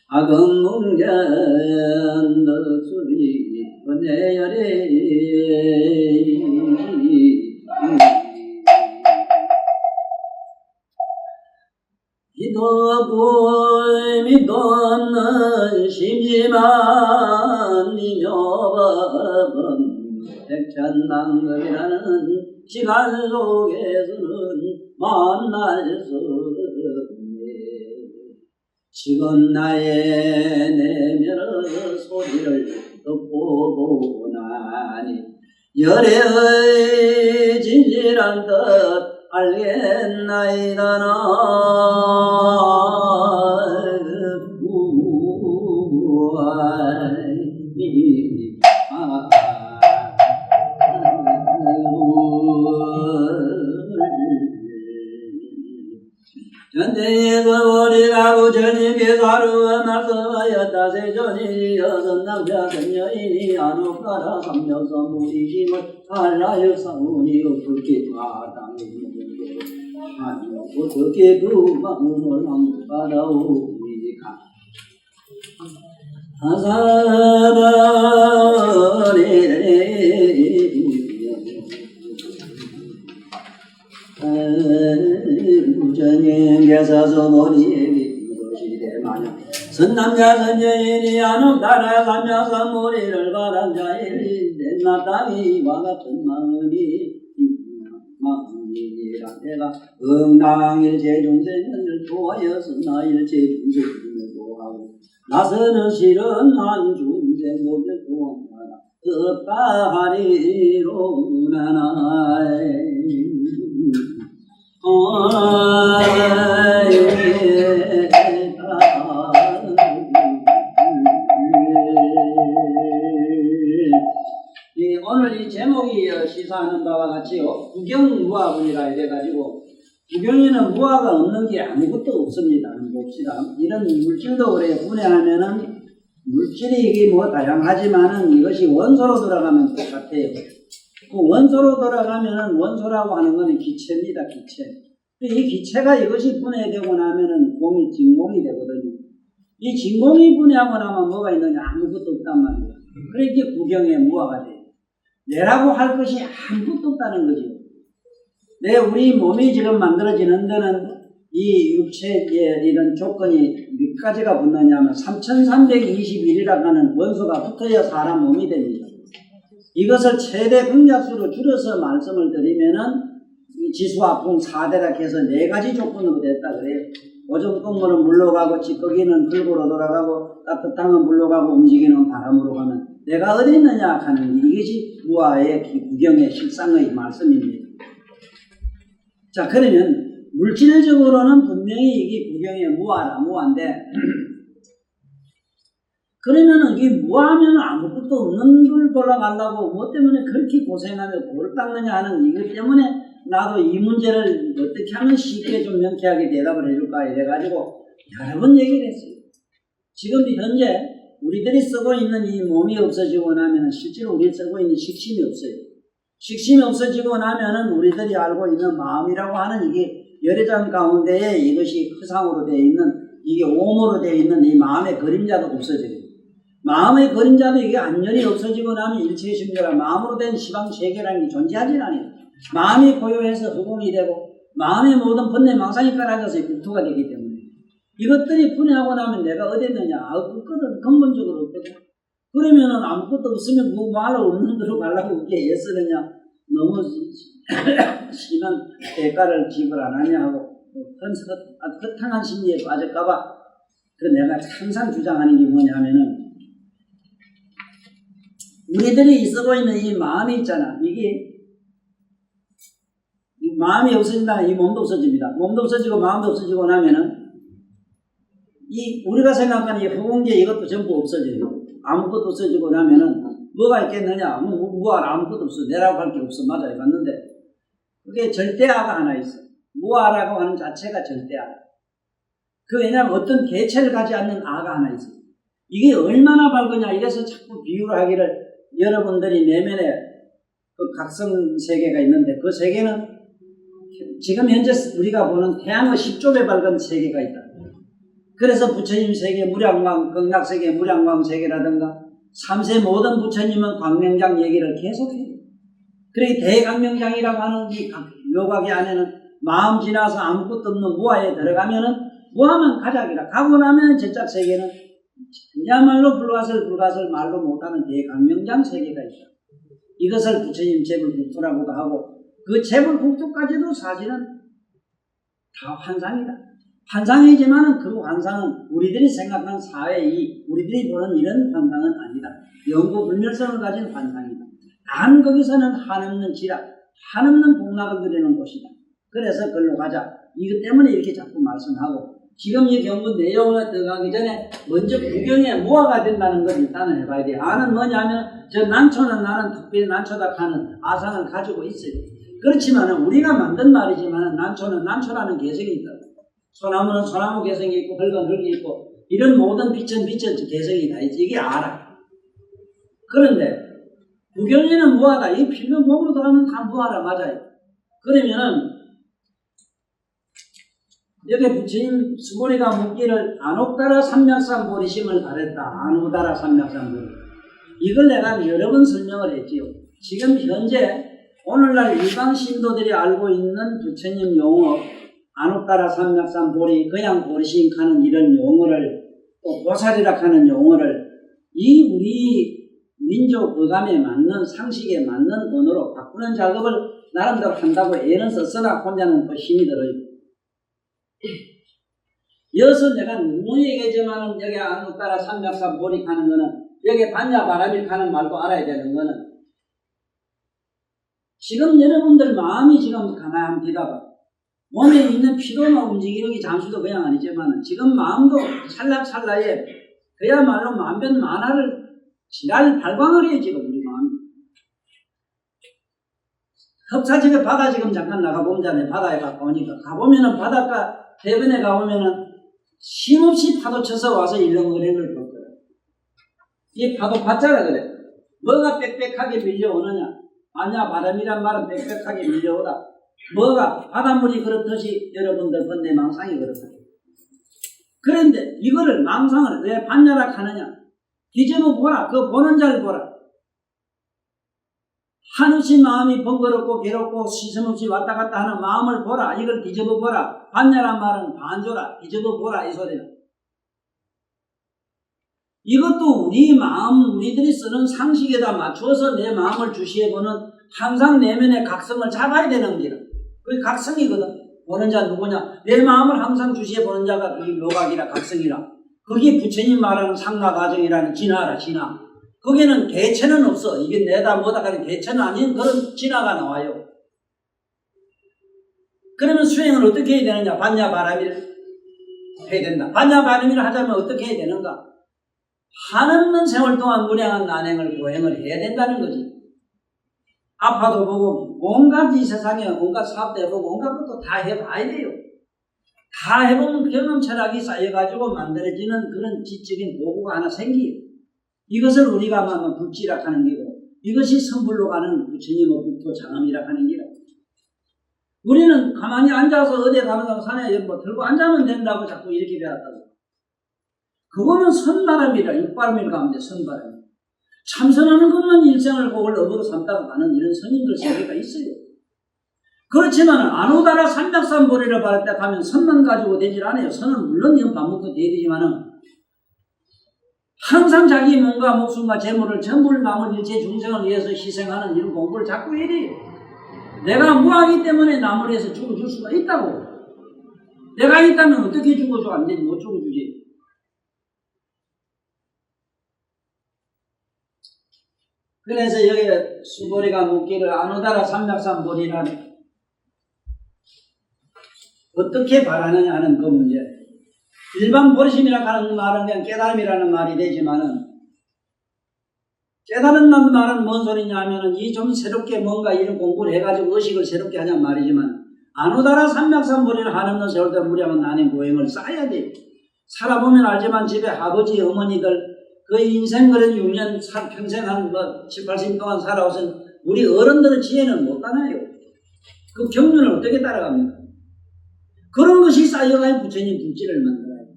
아금문견 너소리 번내열에 기도 믿도 없는 심심한 미묘법은 백천만급이라는 시간 속에서는 만날 수 없네. 지금 나의 내면의 소리를 듣고 보나니 열애의 진실한 뜻 알겠나이다. 나 전쟁에서 머리가고 전임께서 하루와 말씀하였다. 세존이 여섯 남자 선여인이 안옥가라 삼여서 무리심을 알라여 사문이 어떻게 마땅히 아니 어떻게 그 마음을 한번 받아오리까. 아사바네 전인께서서 머리에 것이 대마냥 선남자 선여인이 안옥가라 삼여서 무리를 바란 자일이 마땅히와 같은 마음이라. 내가 응당일체 중생을 도하여서 나일체 중생을 도하고 나서는 실은 한 중생 모두 도한다 뜻바하리로구나. 오늘 이 제목이 시사하는 바와 같이요, 구경무화분이라 이래가지고, 구경에는 무화가 없는 게 아무것도 없습니다. 봅시다. 이런 물질도 그래 분해하면은 물질이 이게 뭐 다양하지만은 이것이 원소로 돌아가면 똑같아요. 그 원소로 돌아가면은 원소라고 하는 것은 기체입니다. 기체. 이 기체가 이것이 분해되고 나면은 공이 진공이 되거든요. 이 진공이 분해하고 나면 뭐가 있느냐? 아무것도 없단 말이에요. 그러니까 구경에 무화가 돼요. 내라고 할 것이 아무것도 없다는 거죠. 우리 몸이 지금 만들어지는 데는 이 육체의 이런 조건이 몇 가지가 붙느냐면 3321이라고 하는 원소가 붙어야 사람 몸이 됩니다. 이것을 최대 공약수로 줄여서 말씀을 드리면은 지수와 풍 4대라 해서 4가지 조건으로 됐다 그래요. 오존동물은 물로 가고 찌꺼기는 흙으로 돌아가고 따뜻한 물로 가고 움직이는 바람으로 가면 내가 어디 있느냐 하는 이것이 무아의 구경의 실상의 말씀입니다. 자, 그러면 물질적으로는 분명히 이게 구경의 무아인데 그러면은 이 무아하면 아무것도 없는 걸 돌아간다고 뭐 때문에 그렇게 고생하며 돌을 닦느냐 하는 이것 때문에 나도 이 문제를 어떻게 하면 쉽게 좀 명쾌하게 대답을 해줄까 이래가지고 여러 번 얘기를 했어요. 지금 현재 우리들이 쓰고 있는 이 몸이 없어지고 나면 실제로 우리 쓰고 있는 식심이 없어요. 식심이 없어지고 나면은 우리들이 알고 있는 마음이라고 하는 이게 열애장 가운데에 이것이 허상으로 되어 있는 이게 오모로 되어 있는 이 마음의 그림자도 없어져요. 마음의 그림자도 이게 안전이 없어지고 나면 일체심조라 마음으로 된 시방세계라는 게 존재하지 않아요. 마음이 고요해서 허공이 되고 마음의 모든 번뇌 망상이 깔아져서 국토가 되기 때문에 이것들이 분해하고 나면 내가 어디 있느냐? 없거든. 근본적으로 없거든. 그러면은 아무것도 없으면 뭐 말로 없는 대로 가려고 그게 애쓰느냐? 너무 심한 대가를 지불 안 하냐 하고 허탕한 심리에 빠질까봐 그 내가 항상 주장하는 게 뭐냐면은 우리들이 쓰고 있는 이 마음이 있잖아. 이게 마음이 없어진다. 이 몸도 없어집니다. 몸도 없어지고 마음도 없어지고 나면은 이 우리가 생각하는 이 허공계 이것도 전부 없어져요. 아무것도 없어지고 나면은 뭐가 있겠느냐? 무아라 아무것도 없어. 내라고 할 게 없어. 맞아요. 맞는데 그게 절대아가 하나 있어. 무아라고 하는 자체가 절대아. 그 왜냐하면 어떤 개체를 가지 않는 아가 하나 있어. 이게 얼마나 밝으냐? 이래서 자꾸 비유를 하기를 여러분들이 내면에 그 각성 세계가 있는데 그 세계는 지금 현재 우리가 보는 태양의 10조 배 밝은 세계가 있다. 그래서 부처님 세계 무량광, 극락세계 무량광 세계라든가 3세 모든 부처님은 광명장 얘기를 계속해요. 그러기 대광명장이라고 하는 이 묘각의 안에는 마음 지나서 아무것도 없는 무아에 들어가면은 무아만 가작이라 가고 나면 저짝 세계는 그야말로 불가설 말로 못하는 대광명장 세계가 있다. 이것을 부처님 재불국토라고도 하고 그 재불국토까지도 사실은 다 환상이다. 환상이지만은 그 환상은 우리들이 생각하는 사회의 우리들이 보는 이런 환상은 아니다. 영구 불멸성을 가진 환상이다. 단 거기서는 한없는 지락, 한없는 복락을 누리는 곳이다. 그래서 그걸로 가자. 이것 때문에 이렇게 자꾸 말씀하고 지금 이 경부 내용을 들어가기 전에 먼저 구경에 무아가 된다는 걸 일단은 해봐야 돼. 아는 뭐냐면 저 난초는 나는 특별히 난초다 하는 아상을 가지고 있어요. 그렇지만은 우리가 만든 말이지만은 난초는 난초라는 개성이 있다고. 소나무는 소나무 개성이 있고 흙은 흙이 있고 이런 모든 빛은 개성이 다 있지. 이게 알아. 그런데 구경에는 무아다. 이 필면 몸으로 들어가면 다 무아라 맞아요. 그러면은 여기 부처님 수보리가 묻기를 안옥다라 삼맥산 보리심을 바랬다. 안옥다라 삼맥산 보리. 이걸 내가 여러 번 설명을 했지요. 지금 현재 오늘날 일반 신도들이 알고 있는 부처님 용어 안옥다라 삼맥산 보리, 그냥 보리심 하는 이런 용어를 또 보살이라 하는 용어를 이 우리 민족 어감에 맞는 상식에 맞는 언어로 바꾸는 작업을 나름대로 한다고 애는 썼으나 혼자는 또 힘이 들어요. 여기서 내가 누구 얘기하지만 여기 안옥다라 삼맥산 보리 하는 거는 여기 반야 바람일 하는 말도 알아야 되는 거는 지금 여러분들 마음이 지금 가만합니다. 몸에 있는 피도만 움직이는 게 잠시도 그냥 아니지만 지금 마음도 찰나찰나에 그야말로 만변만화를 지랄 발광을 해요. 지금 우리 마음이. 흡사집에 바다 지금 잠깐 나가보면 바다에 가까우니까 가보면은 바닷가 해변에 가보면은 쉼없이 파도 쳐서 와서 일렁거리는 걸 볼 거야. 이 파도 봤잖아 그래. 뭐가 빽빽하게 밀려오느냐. 아니야 바람이란 말은 빽빽하게 밀려오다. 뭐가 바닷물이 그렇듯이 여러분들 건대 망상이 그렇다. 그런데 이거를 망상을 왜 반야라 하느냐. 뒤집어 보라. 그 보는 자를 보라. 한없이 마음이 번거롭고 괴롭고 시스없이 왔다 갔다 하는 마음을 보라. 이걸 뒤집어 보라. 반야란 말은 반조라. 뒤집어 보라 이 소리는. 이것도 우리 마음 우리들이 쓰는 상식에다 맞추어서 내 마음을 주시해보는 항상 내면의 각성을 잡아야 되는 길은 그게 각성이거든. 보는 자 누구냐. 내 마음을 항상 주시해보는 자가 그게 묘각이라 각성이라. 그게 부처님 말하는 상나가정이라는 진화라 진화. 거기는 개체는 없어. 이게 내다 뭐다 하는 개체는 아닌 그런 진화가 나와요. 그러면 수행을 어떻게 해야 되느냐. 반야바람일 해야 된다. 반야바람일 하자면 어떻게 해야 되는가. 한없는 세월 동안 무량한 난행을 고행을 해야 된다는 거지. 아파도 보고 온갖 이 세상에 온갖 사업도 해보고 온갖 것도 다 해봐야 돼요. 다 해보면 경험 철학이 쌓여가지고 만들어지는 그런 지적인 도구가 하나 생기요. 이것을 우리가 말하면 불지라 하는 게고 이것이 선불로 가는 부처님의 국토 장엄이라 하는 게라. 우리는 가만히 앉아서 어디에 가면 산에 뭐 들고 앉아면 된다고 자꾸 이렇게 배웠다고. 그거는 선바람이라 육바람이라 하면 선바람. 참선하는 것만 일생을 복을 업으로 삼다가 가는 이런 선인들 세계가 있어요. 그렇지만 안오다라 삼백산 보리를 바랄 때 가면 선만 가지고 되질 않아요. 선은 물론 이건 밥 먹고 돼야 되지만은 항상 자기 몸과 목숨과 재물을 전부를 남은 일체 중생을 위해서 희생하는 이런 공부를 자꾸 해야 돼요. 내가 무하기 때문에 남을 위해서 죽어줄 수가 있다고. 내가 있다면 어떻게 죽어줘? 안 되지. 못 죽어주지. 그래서 여기 수보리가 묻기를 안오다라 삼백산 보리라는 어떻게 바라느냐 하는 그 문제. 일반 보리심이라고 하는 말은 그냥 깨달음이라는 말이 되지만은 깨달은다는 말은 뭔 소리냐 하면은 이 좀 새롭게 뭔가 이런 공부를 해가지고 의식을 새롭게 하냐는 말이지만 안오다라 삼백산 보리를 한없는 세월 동안 무량한 난행 고행을 쌓아야 돼. 살아보면 알지만 집에 아버지 어머니들 그 인생 그런 6년, 평생 한 7, 80년 동안 살아오신 우리 어른들의 지혜는 못 따나요. 그 경륜을 어떻게 따라갑니까? 그런 것이 쌓여가야 부처님 불지를 만들어요.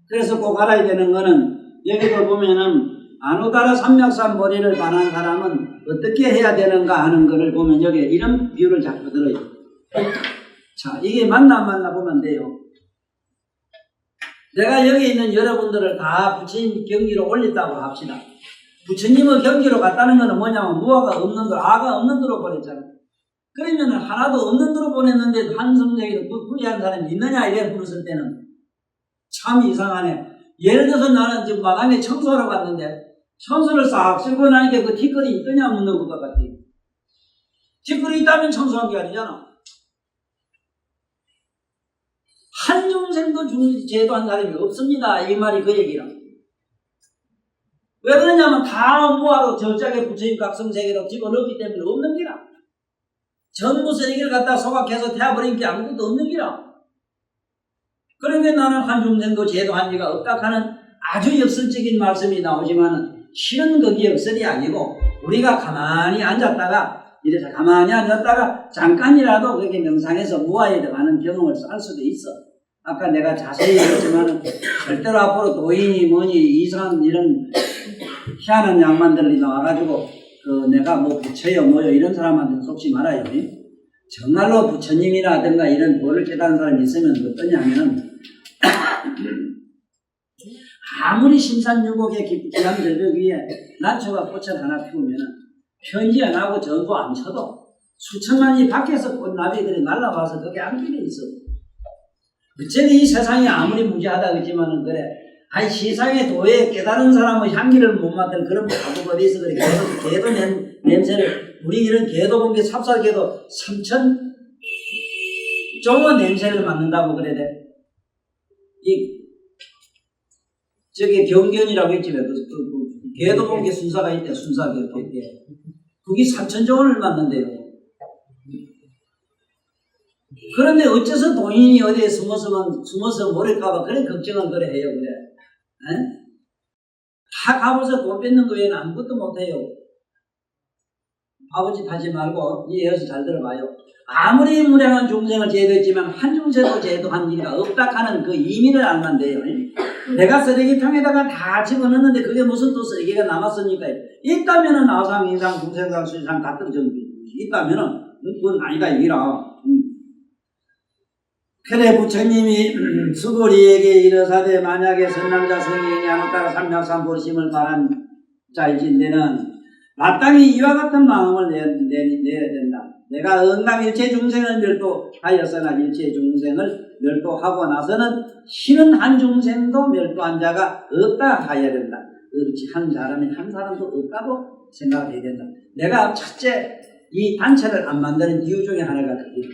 그래서 꼭 알아야 되는 거는 여기도 보면은 아누다라 삼맥산 머리를 반한 사람은 어떻게 해야 되는가 하는 것을 보면 여기에 이런 비유를 자꾸 들어요. 자, 이게 맞나 안 맞나 보면 돼요. 내가 여기 있는 여러분들을 다 부처님 경기로 올렸다고 합시다. 부처님의 경기로 갔다는 것은 뭐냐면 무아가 없는 걸, 아가 없는 대로 보냈잖아요. 그러면 하나도 없는 대로 보냈는데 한성적인 불리한 사람이 있느냐 이래 물었을 때는 참 이상하네. 예를 들어서 나는 지금 마당에 청소하러 갔는데 청소를 싹 쓸고 나니까 그 티끌이 있더냐 묻는 것 같아요. 티끌이 있다면 청소한 게 아니잖아. 한중생도 제도한 사람이 없습니다. 이 말이 그 얘기라. 왜 그러냐면 다 무아로 절작에 부처님 각성세계로 집어넣기 때문에 없는 기라. 전부 세계를 갖다 소각해서 태워버린 게 아무것도 없는 기라. 그러니까 나는 한중생도 제도한 지가 없다 하는 아주 역설적인 말씀이 나오지만 실은 그게 역설이 아니고 우리가 가만히 앉았다가 이래서 가만히 앉았다가 잠깐이라도 그렇게 명상해서 무아에 들어가는 경험을 쌀 수도 있어. 아까 내가 자세히 얘기했지만 절대로 앞으로 도인이 뭐니 이상한 이런 희한한 양반들이 나와가지고 내가 뭐 부처요 뭐요 이런 사람한테는 속지 말아요. 정말로 부처님이라든가 이런 도를 깨달은 사람이 있으면 어떠냐면 아무리 심산유곡의 깊은 절벽 위에 난초가 꽃을 하나 피우면 편지 안 하고 전도 안 쳐도 수천만이 밖에서 꽃나비들이 날라와서 거기 앉게 있어. 어쨌든 이 세상이 아무리 무지하다 그랬지만은 그래. 아니 세상에 도에 깨달은 사람의 향기를 못 맡은 그런 바보가 어디 있어 그래. 개도 냄새를 우리 이런 개도 본 게 삽살개도 3천 종의 냄새를 맡는다고 그래야 돼. 저기 경견이라고 했지만 개도 본 게 순사가 있대. 순사가 이렇게 있대. 그게 3,000종을 맡는데요. 그런데 어째서 도인이 어디에 숨어서 모를까봐 그런 걱정은 그래 해요, 그래. 에? 다 가면서 돈 뺏는 거 외에는 아무것도 못해요. 바보짓 하지 말고 이해해서 잘 들어봐요. 아무리 무량한 중생을 제도했지만 한 중생도 제도한 일이 없다 하는 그 의미를 알면 돼요. 내가 쓰레기통에다가 다 집어넣는데 그게 무슨 또 쓰레기가 남았습니까? 있다면은 아상, 인상, 중생상, 수상 다 떨어져 있다면은 그건 아니다 이기라. 그래 부처님이 수고리에게 이르사되 만약에 선남자 성인이 아누다라 삼맥산 보심을 바란 자일진대는 마땅히 이와 같은 마음을 내야 된다. 내가 응당 일체 중생을 멸도하였으나 일체 중생을 멸도하고 나서는 쉬는 한 중생도 멸도한 자가 없다 하여야 된다. 그렇지 한 사람이 한 사람도 없다고 생각해야 된다. 내가 첫째 이 단체를 안 만드는 이유 중에 하나가 그게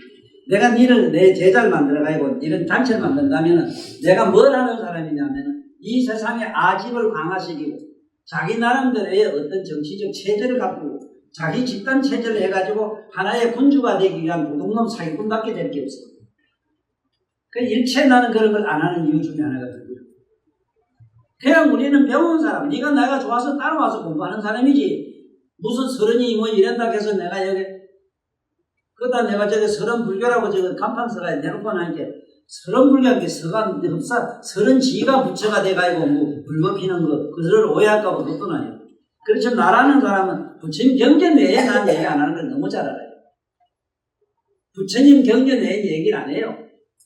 내가 내 제자를 만들어가지고 이런 단체를 만든다면 내가 뭘 하는 사람이냐면 이 세상의 아집을 강화시키고 자기 나름대로의 어떤 정치적 체제를 갖고 자기 집단 체제를 해가지고 하나의 군주가 되기 위한 도둑놈 사기꾼밖에 될 게 없어. 그 일체 나는 그런 걸 안 하는 이유 중에 하나가 그거야. 그냥 우리는 배운 사람, 네가 내가 좋아서 따라와서 공부하는 사람이지 무슨 서른이 뭐 이런다 해서 내가 여기 그러다 내가 저기 서른불교라고 저기 간판서가 내놓고 나니까 서른불교한 게 서가 흡사 서른지가 부처가 돼가지고 뭐 불법히는 거 그들을 오해할까 봐 그것도 나요. 그렇죠. 나라는 사람은 부처님 경전 외에 난 얘기 안 하는 걸 너무 잘 알아요. 부처님 경전 외에 얘기를 안 해요.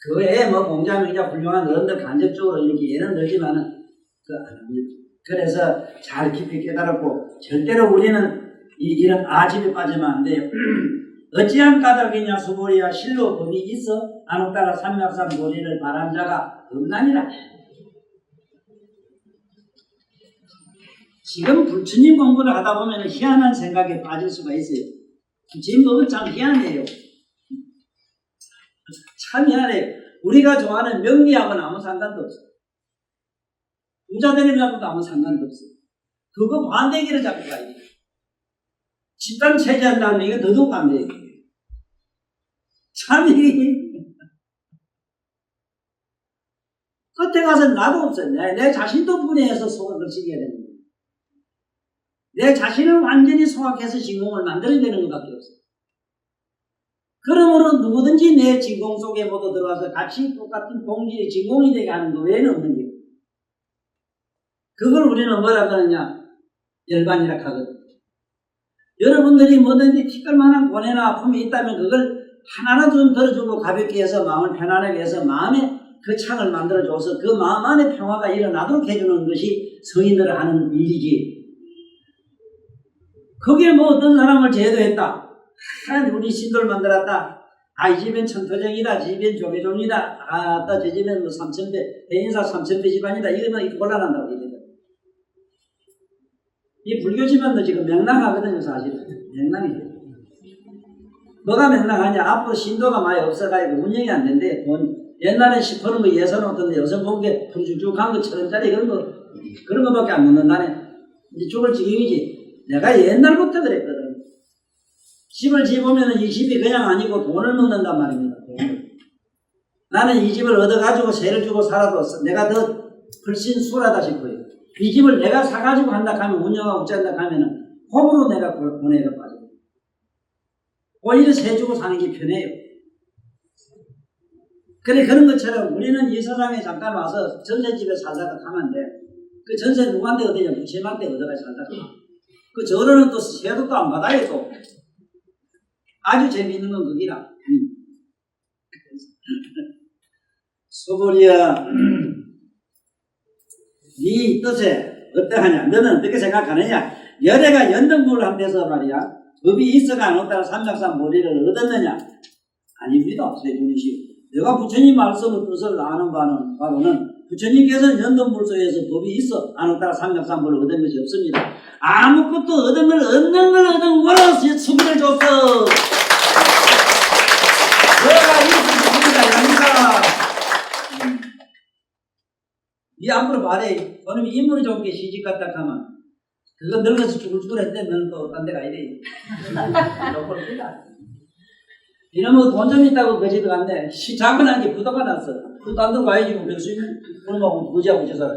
그 외에 뭐 공자명자 훌륭한 어른들 간접적으로 이렇게 예는 들지만은 그거 안 합니다. 그래서 잘 깊이 깨달았고 절대로 우리는 이런 아집에 빠지면 안 돼요. 어찌한 까닭이냐 수보리야 실로 법이 있어 아누다라 삼맥산 보리를 바란 자가 없나니라. 지금 부처님 공부를 하다 보면 희한한 생각에 빠질 수가 있어요. 부처님 법은 참 희한해요. 참 희한해요. 우리가 좋아하는 명리하고는 아무 상관도 없어. 부자 되는 것도 아무 상관도 없어. 그거 반대기를 잡고 가야 돼. 집단 체제한다면 이거 더더욱 안 돼. 참 끝에 가서 나도 없어요. 내 자신도 분해해서 속을 걸치게 되는 거예요. 내 자신을 완전히 소확해서 진공을 만들어야 되는 것밖에 없어요. 그러므로 누구든지 내 진공 속에 모두 들어와서 같이 똑같은 동질의 진공이 되게 하는 것 외에는 없는 거예요. 그걸 우리는 뭐라 그러냐? 열반이라 하거든. 여러분들이 뭐든지 티끌만한 고뇌나 아픔이 있다면 그걸 하나라도 좀 들어주고 가볍게 해서 마음을 편안하게 해서 마음에 그 창을 만들어줘서 그 마음 안에 평화가 일어나도록 해주는 것이 성인들을 하는 일이지. 거기에 뭐 어떤 사람을 제도했다. 우리 신도를 만들었다. 이 집엔 천토적이다. 집엔 조계종이다. 저 집엔 뭐 삼천배, 대인사 삼천배 집안이다. 이거는 곤란한다고 얘기해요. 이 불교 집안도 지금 명랑하거든요, 사실은. 명랑이에요. 뭐가 명랑하냐? 앞으로 신도가 많이 없어가지고 운영이 안 된대. 옛날에 10%는 거 예산 없던데 여성 공개 풍주죽한 거 1,000원짜리 그런 거밖에 안 먹는다네. 이제 죽을 지경이지. 내가 옛날부터 그랬거든. 집을 지으면 이 집이 그냥 아니고 돈을 먹는단 말입니다. 돈을. 나는 이 집을 얻어가지고 세를 주고 살아도 내가 더 훨씬 수월하다 싶어요. 이 집을 내가 사가지고 한다 하면 운영하고 짠다 하면은 호불호 내가 보내가 빠져. 오히려 세 주고 사는 게 편해요. 그래, 그런 것처럼 우리는 이 세상에 잠깐 와서 전세집에 살다가 가면 돼. 그 전세 누구한테 얻으냐? 부채한테 얻어가 살다가. 그 저러는 또 세도 또 안 받아요, 또. 아주 재미있는 건 그기라. 소보리야, 네 뜻에 어떠하냐? 너는 어떻게 생각하느냐? 열애가 연등불을 한 데서 말이야. 법이 있어가 안 없다가 삼약삼보리를 얻었느냐? 아닙니다. 세존이시오. 내가 부처님 말씀을 뜻을 아는 바로는 부처님께서는 연등불소에서 법이 있어 안 없다가 삼약삼보를 얻은 것이 없습니다. 아무것도 얻은 걸 얻는 걸 얻은 거로 수비를 줬어. 너가 있으면 아닙니다. 네 앞으로 말해. 너는 인물이 좋은 게 시집갔다 하면 그거 늙어서 죽을 줄 했는데 너는 또 딴 데 가야 돼. 욕을 피다. 이놈의 돈 좀 있다고 거지도 갔네. 자그마한 게 부도가 났어. 그 딴 데 가야지 뭐 별수 있는 얼마고 부지하고 저 사람.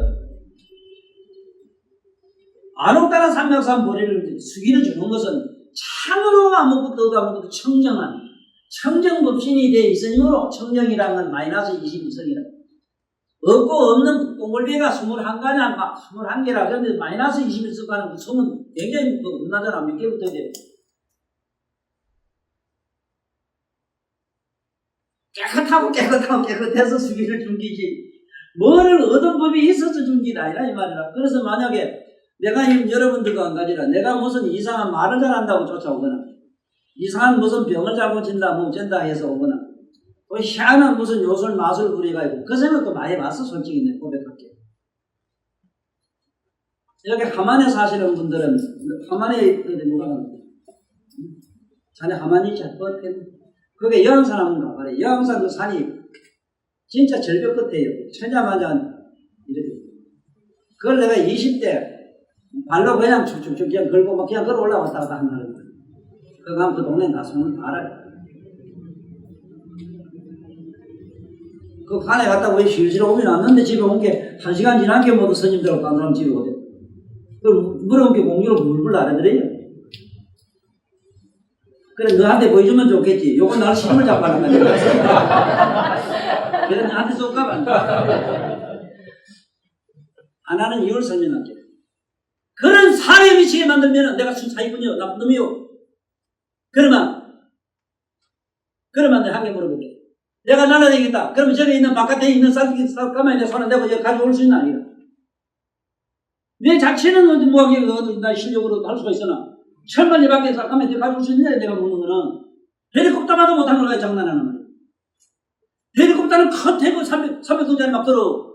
안옥다나 삼약삼보리를 수기를 주는 것은 참으로 아무것도 청정한 청정법신이 되어 있으므로 청정이라는 건 마이너스 21성이라. 없고 없는 똥골비가 21가냐, 21개라. 그런데 마이너스 21성 가는 그 성은 굉장히 겁나잖아. 몇 개부터 돼. 깨끗해서 수기를 준 기지. 뭐를 얻은 법이 있어서 준 기다 아니라 이 말이라. 그래서 만약에 내가 여러분들도 안 가지라. 내가 무슨 이상한 말을 잘한다고 쫓아오거나 이상한 무슨 병을 잘못 진다, 뭐 어쩐다 해서 오거나 또 희한한 무슨 요술 마술 부리가지고 그 생각도 많이 해봤어. 솔직히 내 고백할게. 여기 하만에 사시는 분들은 하만에 누가 자네 하만이 잘뻔했네. 그게 여항산 한번 가봐래. 여항산 그 산이 진짜 절벽 끝에요. 천자마자 이렇게. 그걸 내가 20대 발로 그냥 축축축 그냥 걸고 막 그냥 걸어 올라왔다 갔다 한다는 거야. 그거 그 동네 가수는 알아요. 그 간에 갔다 왜 실실 오면 왔는데 집에 온 게 1시간 지난 게 모두 스님들하고 딴 사람 집에 오대. 그럼 물어온 게 공유로 물불 알아들어요. 그래, 너한테 보여주면 좋겠지. 요거 나를 실물 잡아는 거야. 그래, 나한테 쏠까봐. 안 하는 이유를 설명할게. 그런 사회 미치게 만들면 내가 순사이군요. 나쁜 놈이요. 그러면 내가 한 개 물어볼게. 내가 날아다니겠다. 그러면 저기 있는 바깥에 있는 가만히 내 손에 대고 여기 가져올 수 있나? 아니야. 내 자체는 뭐하게 나 실력으로 할 수가 있으나 철만 이 밖에 가만히 가져올 수 있냐? 내가 묻는 거는 헬리콥터마도 못한 걸 가지고 장난하는 거야. 헬리콥터는 컨테이너 300톤짜리 막 들어.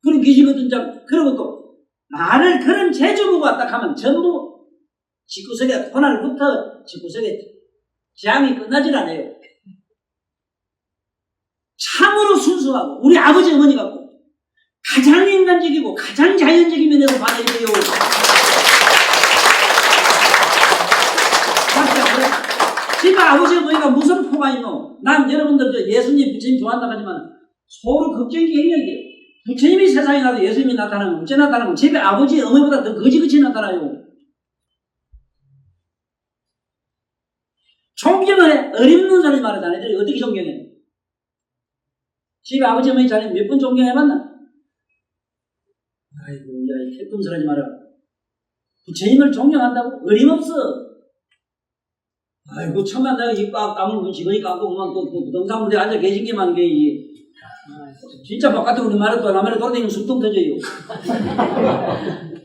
그런 기지거든. 그러고 또 나를 그런 제주보고 왔다 하면 전부 집구석에 코날부터 집구석에 재앙이 끝나질 않아요. 참으로 순수하고 우리 아버지 어머니 같고 가장 인간적이고 가장 자연적인 면에서 봐야 돼요. 집에 아버지 어머니가 무슨 포가 있노? 난 여러분들 예수님 부처님 좋아한다 하지만 서로 걱정이 굉장히 부처님이 세상에 나도 예수님이 나타나면 어째 나타나면 집에 아버지 어머니보다 더 거지같이 나타나요. 존경을 해. 어림없는 소리 말하잖아요. 애들이 어떻게 존경해? 집에 아버지 어머니 자리 몇 번 존경해봤나? 아이고, 야, 이 태풍 하지 마라. 부처님을 존경한다고? 어림없어. 아이고, 처음에 내가 입 까물고 지거니 까고 그만 또 부동산무대에 앉아 계신 게만 게 진짜 바깥에 우리 말에 또 남의 돌아다니면 숨통 터져요.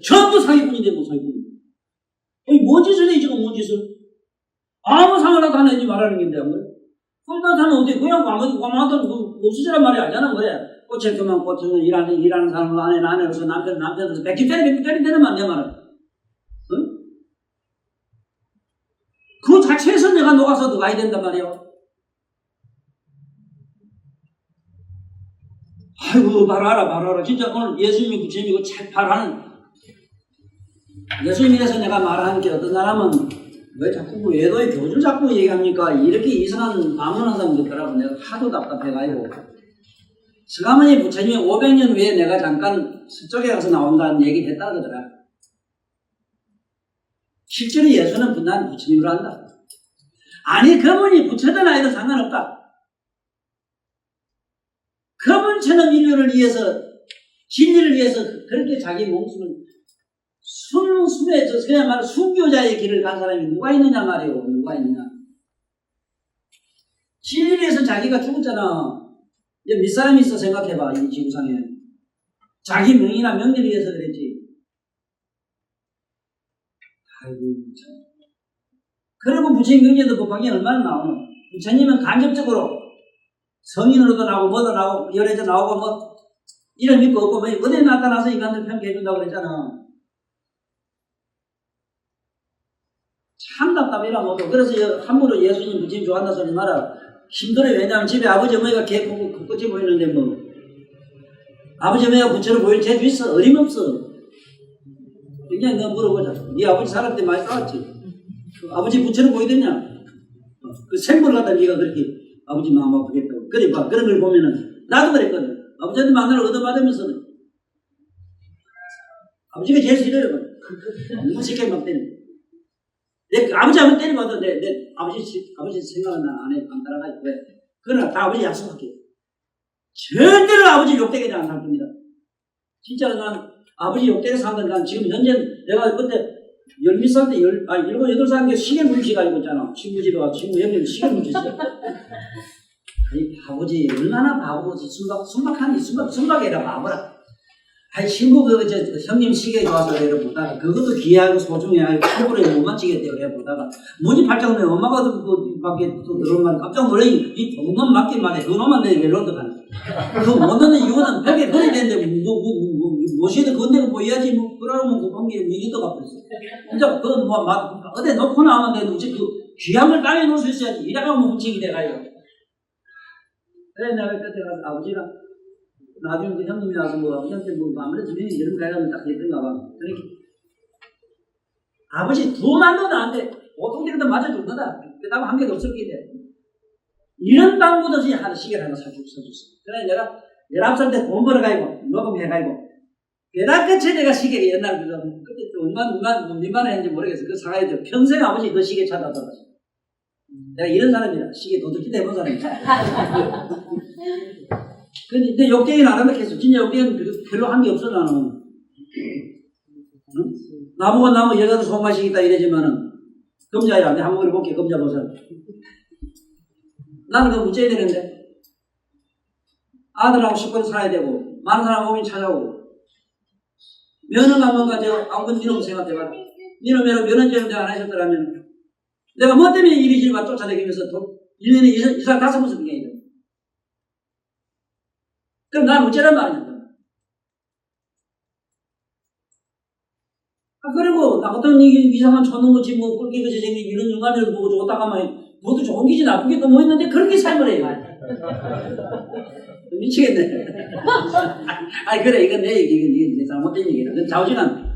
전부 사기꾼인데 뭐 사기꾼. 뭔 짓을 해 지금 뭔 짓을? 아무 상관도 안 하지 말하는 건데 그러다 사는 어떻게 그냥 가만히 없으시란 말이 아니잖아. 그래 꽃에 그만 꽃은 일하는 사람은 아내로서 남편으로서 백기짜리 되는 말 내 말은. 응? 그 자체에서 내가 녹아서 들어가야 된단 말이야. 아이고 바로 알아. 진짜 오늘 예수님이 부처님이고 잘 바라는 예수님이라서 내가 말하는 게 어떤 사람은 왜 자꾸 외도의 교주를 자꾸 얘기합니까? 이렇게 이상한 마문한 사람들 있더라고. 내가 하도 답답해가지고. 서가모니 부처님이 500년 후에 내가 잠깐 서쪽에 가서 나온다는 얘기를 했다 그러더라. 실제로 예수는 분단 부처님으로 한다. 아니 그분이 부처든 아니든 상관없다. 그분처럼 인류를 위해서 진리를 위해서 그렇게 자기 목숨을 순수해서 그야말로 순교자의 길을 간 사람이 누가 있느냐 말이에요. 누가 있느냐. 진리를 위해서 자기가 죽었잖아. 이제 밑사람이 있어 생각해봐. 이 지구상에. 자기 명이나 명예를 위해서 그랬지. 아이고 참. 그리고 부처님 경전도 법화경에 얼마나 나오노. 부처님은 간접적으로 성인으로도 나오고 뭐도 나오고 열애도 나오고 뭐 이름 믿고 없고 뭐 어디에 나타나서 인간들 평가해준다고 그랬잖아. 참 답답이라 뭐도. 그래서 함부로 예수님 부처님 좋아한다 소리 마라. 힘들어요. 왜냐하면 집에 아버지 어머니가 개 꺾지 보이는데 뭐 아버지 어머니가 부처를 보일 재주 있어? 어림없어. 그냥 너 물어보자. 네 아버지 살았을 때 많이 싸웠지? 그 아버지 부처를 보이더냐? 그 생물을 갖다 네가 그렇게 아버지 마음 아프겠다고. 그래 봐. 그런 걸 보면은 나도 그랬거든. 아버지한테 만나러 얻어맞으면서는 아버지가 제일 싫어요. 너무 쉽게 막 때려. 내 아버지 한번 때려봐도 내 아버지 생각은 안 따라가요. 왜? 그러나 다 아버지 약속할게. 절대로 아버지 욕되게 안 살 겁니다. 진짜로 난 아버지 욕되게 산 건 난 지금 현재 내가 그때 12살 때 7, 8살 때 시계 물시 가지고 있잖아. 친구 집에 가서 친구 형님 시계 물시 있어. 아니 아버지 얼마나 바보지. 순박해라 바보라. 아니 친구 형님 시계 좋아서 그래 보다가 그것도 귀하고 소중해. 친구를 못 맞추겠대요. 그래 보다가 문이 팔짝 내면 엄마가 그 밖에 또 들어오면 깜짝 놀래. 이 돈만 맞긴 말해. 그놈만 내가 런던 가는. 그못 넣는 이유는 벽에 버려야 되는데 무엇이든 그건 내가 보여야지. 뭐 그러면 그 관계에 미리도 갚고 있어. 진짜 그건 뭐 어디 놓고 나오면 되는데 우리 그 귀한 걸 땅에 놓을 수 있어야지. 이래가 뭐 훔치기 돼가요. 그래 내가 그때 가서 아버지가 나중에 그 형님이 와서 뭐 아버지한테 뭐 아무래도 주변에 이런 가야면 딱 했던가 봐. 그러니까 아버지 두만 넣어도 안 돼. 보통 데도 맞아줄 거다. 그다음 한 개도 없었기 때문에 이런 방법 없이 시계를 하나 사줬어. 그래 내가 19살 때 돈 벌어가지고 녹음해가지고 깨닫겠지. 내가 시계를 옛날 그거 그때 또 얼마나 했는지 모르겠어. 그 사가지고 평생 아버지 그 시계 찾아다가 내가 이런 사람이야. 시계 도둑질 해본 사람이야. 근데 욕쟁이는 안 한다 했어. 진짜 욕쟁이는 별로 한 게 없어 나는. 응? 나보고 나무 여자도 손맛이겠다 이러지만은 검자야. 내 한번 볼게 검자 보자. 나는 그거 문제야 되는데 아들하고 식구도 살아야 되고 많은 사람 오면 찾아오고 면허가 뭔가 아무튼 니놈 생각해봐. 니놈 면허제를 내가 안 하셨더라면 내가 뭐 때문에 이리저리 쫓아다니면서 1년에 2살 5번씩 그게 이래. 그럼 난 어쩌란 말이냐. 그리고 나 같은 이상한 초능거지 뭐 꿀기같이 생긴 이런 인간을 보고 좋다가만 그것도 좋은 기지 나쁜 게 또 뭐 있는데 그렇게 삶을 해요. 미치겠네. 아니 그래 이건 내 얘기 이건 내 잘못된 얘기다. 자우지간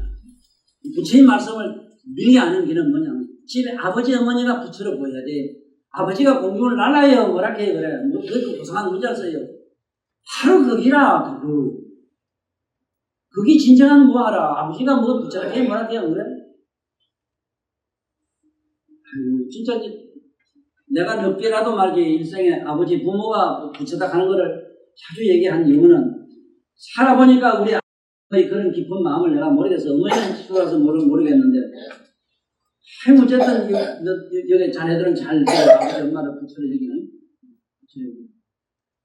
부처님 말씀을 미리 아는 길은 뭐냐면 집에 아버지 어머니가 부처로 보여야 돼. 아버지가 공중을 날아요. 뭐라 해 그래. 뭐 그것도 고상한 문제를 써요. 바로 거기라 그거. 그게 진정한 무아라. 아버지가 뭐 부처렇게 뭐라대요, 그래? 아유, 진짜, 내가 몇 개라도 말이지, 일생에 아버지, 부모가 부처다 하는 거를 자주 얘기한 이유는, 살아보니까 우리 아버지의 그런 깊은 마음을 내가 모르겠어. 어머니는 시골라서 모르겠는데, 어쨌든, 여기 자네들은 잘 돼요. 아버지, 엄마를 부처를 여기는.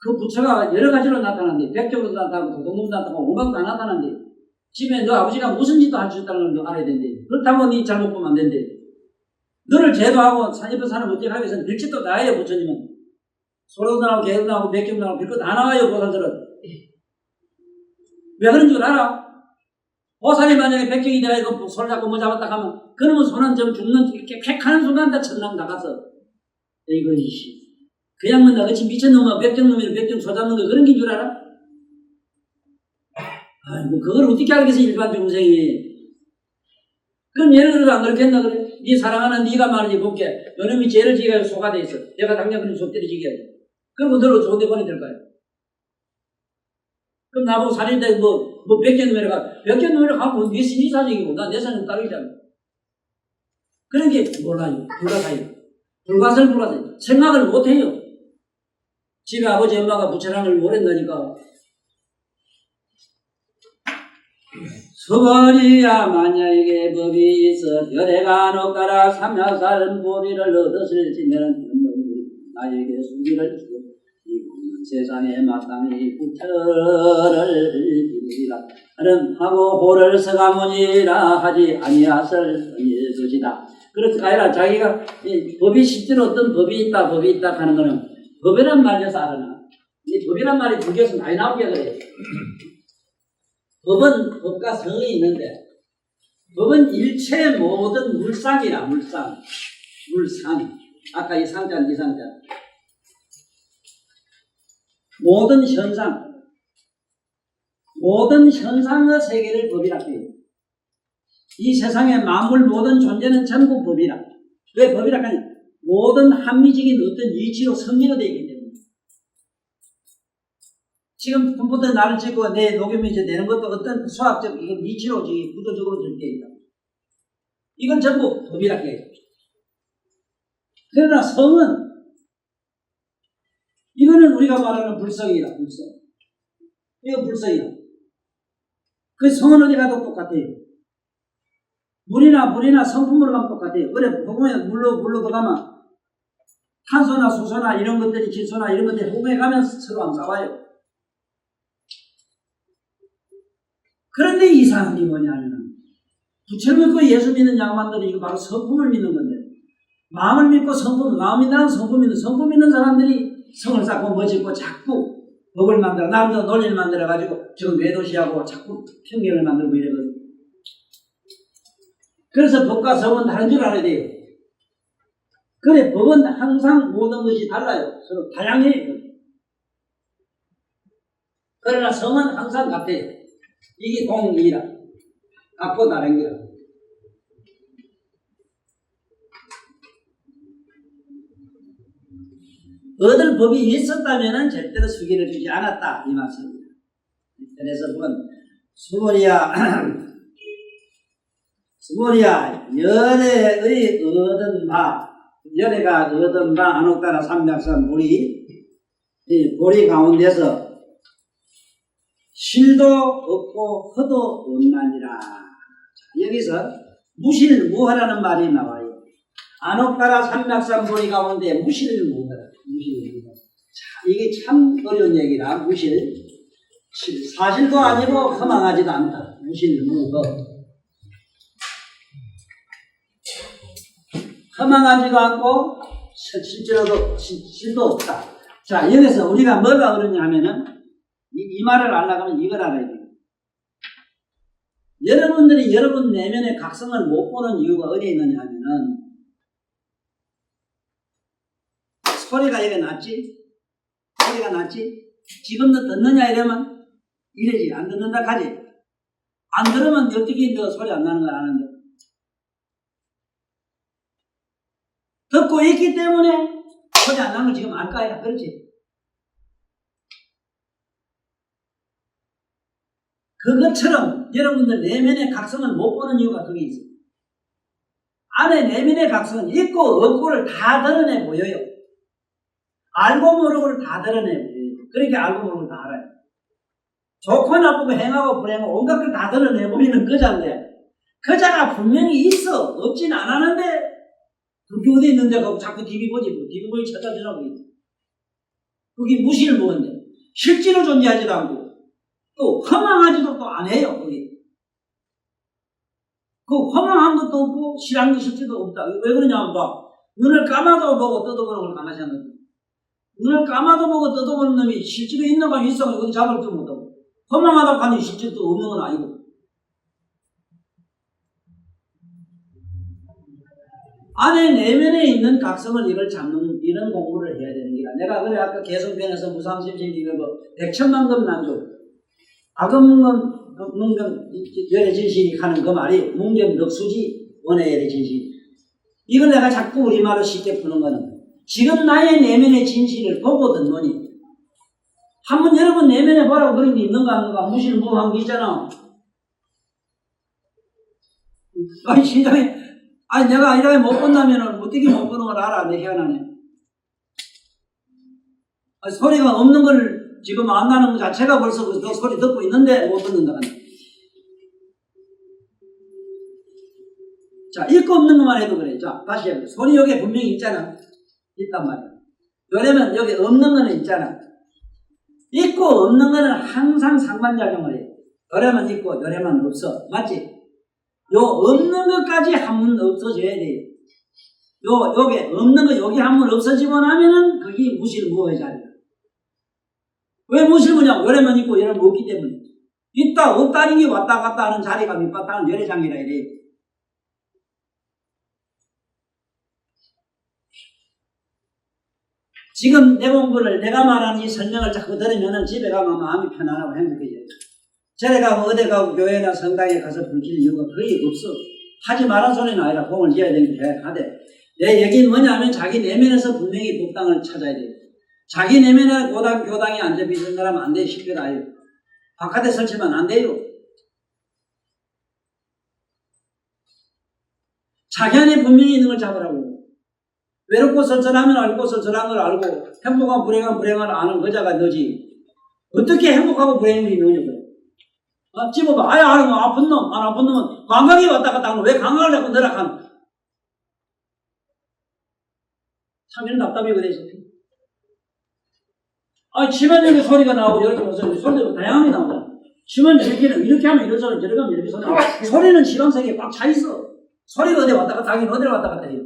그 부처가 여러 가지로 나타나는데, 백적으로 나타나고, 도둑놈도 나타나고, 오방도 안 나타나는데, 집에 너 아버지가 무슨 짓도 할 수 있다는 걸 너 알아야 된대. 그렇다고 네 잘못 보면 안 된대. 너를 제도하고 옆에 사람 어떻게 하기 위해서는 별짓도 다 해요, 부처님은. 소로도 나오고, 개도 나오고, 백경도 나오고, 별거 다 나와요, 보살들은. 왜 그런 줄 알아? 보살이 만약에 백경이 돼가지고 손 잡고 뭐 잡았다 하면, 그러면 손은 좀 죽는, 이렇게 팩 하는 순간 다 천남 나가서. 이것이. 그 양반 나같이 미친놈아, 백경놈이 백경 소 잡는 거 그런 게 줄 알아? 아이고, 그걸 어떻게 알겠어, 일반 중생이. 그럼 예를 들어서 안 그렇겠나, 그래? 네 사랑하는 네가 말이지, 볼게. 너놈이 죄를 지게 소가 돼 있어. 내가 당장 그럼 소 때려지게 해. 그럼 너를 좋은데 보내될 거야. 그럼 나보고 살인데 백견놈이라 가. 백견놈이라 가면 네 사정이고, 나 내 사정 따르잖아. 그런 게 몰라요. 불가사요. 불가설. 생각을 못 해요. 집에 아버지, 엄마가 부처랑을 모른다니까. 수거리야 만약에 법이 있어 별해가 녹가라 삼야사는 보리를 얻었을지면 나에게 수기를 주고 이 세상에 마땅히 부처를 이루리라 하는 하고 호를 서가모니라 하지 아니하설 것이다. 그렇게 아니라 자기가 법이 실제로 어떤 법이 있다 하는 거는 법이란 말에서 알아나. 이 법이란 말이 중국에서 많이 나오게 그래요. 법은 법과 성이 있는데 법은 일체 모든 물상이라. 물상. 아까 이 상자 모든 현상의 세계를 법이라 해요. 이 세상의 만물 모든 존재는 전부 법이라. 왜 법이라 하냐? 모든 합리적인 어떤 이치로 성리가 되어 있기 때문에. 지금 컴퓨터 나를 찍고 내 녹음이 이제 되는 것도 어떤 수학적 이치로 구조적으로 되어 있다. 이건 전부 법이라 해요. 그러나 성은 이거는 우리가 말하는 불성이다. 이거 불성이다. 그 성은 어디 가도 똑같아요. 물이나 성품으로 가면 똑같아요. 그래, 보면 물로 들어가면 탄소나 수소나 이런 것들이 질소나 이런 것들이 호흡에 가면 서로 안 싸워요. 그런데 이상한 게 뭐냐면 부처를 믿고 예수 믿는 양반들이 이거 바로 성품을 믿는 건데 마음을 믿고 마음이라는 성품 믿는 사람들이 성을 쌓고 뭐 짓고 자꾸 법을 만들어 남자 논리를 만들어가지고 지금 외도시하고 자꾸 편견을 만들고 이러거든. 그래서 법과 성은 다른 줄 알아야 돼요. 그래, 법은 항상 모든 것이 달라요. 서로 다양해요. 그러나 성은 항상 같아요. 이게 공이라. 같고 다른 거라. 얻을 법이 있었다면 절대로 수기를 주지 않았다. 이 말씀입니다. 그래서 그건 수보리야 열애의 얻은 바, 열애가 얻은 바 안옥다라 삼백산 보리, 이 보리 가운데서 실도 없고 허도 없나니라. 여기서 무실무허라는 말이 나와요. 안옥다라 삼백산 보리 가운데 무실무허라. 자, 이게 참 어려운 얘기라. 무실. 사실도 아니고 허망하지도 않다. 무실무허. 허망하지도 않고 실제로도 실도 없다. 자, 여기서 우리가 뭐가 어렵냐 하면은 이 말을 알려고 하면 이걸 알아야 돼요. 여러분들이 여러분 내면의 각성을 못 보는 이유가 어디에 있느냐 하면은 소리가 여기 났지? 소리가 났지? 지금도 듣느냐 이러면 이러지. 안 듣는다 하지. 안 들으면 어떻게 너 소리 안 나는 걸 아는데. 듣고 있기 때문에 소리 안 나는 걸 지금 알 거 아니야. 그렇지? 그것처럼 여러분들 내면의 각성을 못 보는 이유가 그게 있어요. 안에 내면의 각성은 있고 없고를 다 드러내 보여요. 알고 모르고를 다 드러내 보여요. 그러니까 알고 모르고 다 알아요. 좋고 나쁘고 행하고 불행하고 온갖 걸 다 드러내 보이는 그자인데 그자가 분명히 있어. 없진 않았는데 그게 어디 있는데 그거 자꾸 TV 보지 뭐. TV 보기 찾아주라고 있어. 그게 무시를 먹었는데 실제로 존재하지도 않고 또 허망하지도 또 안 해요. 그게. 그 허망한 것도 없고 실한 것 실제도 없다. 왜 그러냐면 봐. 눈을 감아도 보고 뜯어보는 걸 감하지 않는 거야. 눈을 감아도 보고 뜯어보는 놈이 실제로 있는 건 있어. 이건 잡을 줄 못하고. 허망하다고 하니 실제로 또 없는 건 아니고. 안에 내면에 있는 각성을 이걸 잡는 이런 공부를 해야 되는 거야. 내가 그래 아까 개성편에서 무상심심 이거 백천만금 난조 악음문 문경 열의 진실이 하는 그 말이 문경 넉수지 원의 열의 진실. 이걸 내가 자꾸 우리말로 쉽게 푸는 거는 지금 나의 내면의 진실을 보고 듣노니 한번 여러분 내면에 보라고 그런 게 있는가 없는가 무시를 못한 게 있잖아. 아니 신장에 아니 내가 이렇게 못 본다면은 어떻게 못 보는 걸 알아. 내 희한하네. 아니, 소리가 없는 걸 지금 안 나는 것 자체가 벌써 그 소리 듣고 있는데 못 듣는다. 자, 있고 없는 것만 해도 그래. 자, 다시 해보자. 소리 여기 분명히 있잖아. 있단 말이야. 그러면 여기 없는 거는 있잖아. 있고 없는 거는 항상 상반작용을 해. 요래만 있고 요래만 없어. 맞지? 요 없는 것까지 한 번 없어져야 돼. 여기 없는 거 여기 한 번 없어지고 나면은 그게 무시를 무어야 자리야. 왜 무시를 무냐고. 요래만 있고 요래만 없기 때문에. 있다 없다는 게 왔다 갔다 하는 자리가 밑바탕은 요래장이라 이래. 지금 내 공부를 내가 말하는 이 설명을 자꾸 들으면은 집에 가면 마음이 편안하고 행복해져요. 절에 가고 어디 가고 교회나 성당에 가서 불킬 이유가 거의 없어. 하지 말란 소리는 아니라 공을 지어야 되는 게 하되 내 얘기는 뭐냐면 자기 내면에서 분명히 복당을 찾아야 돼요. 자기 내면에 교당에 앉아 있는 사람은 안 돼. 실패가 아니에요. 바깥에 설치면 안 돼요. 자기 안에 분명히 있는 걸 잡으라고. 외롭고 썰썰하면 알고 썰썰한 걸 알고 행복한 불행한 아는 거자가 너지. 어떻게 행복하고 불행이 너냐 그래. 집어봐. 아예 아는 거 아픈 놈, 안 아픈 놈은 관광이 왔다 갔다 하는 거. 왜 관광을 자꾸 늘어가는 거? 참 이런 답답이 그래 있어. 치만역에 소리가 나오고 이렇게 무슨 소리가 다양하게 나오잖아. 치만 저기는 이렇게 하면 이런 소리, 저렇게 하면 이렇게 소리 나와. 소리는 지방세계에 꽉 차 있어. 소리가 어디 왔다 갔다 하긴 어디로 왔다 갔다 해요.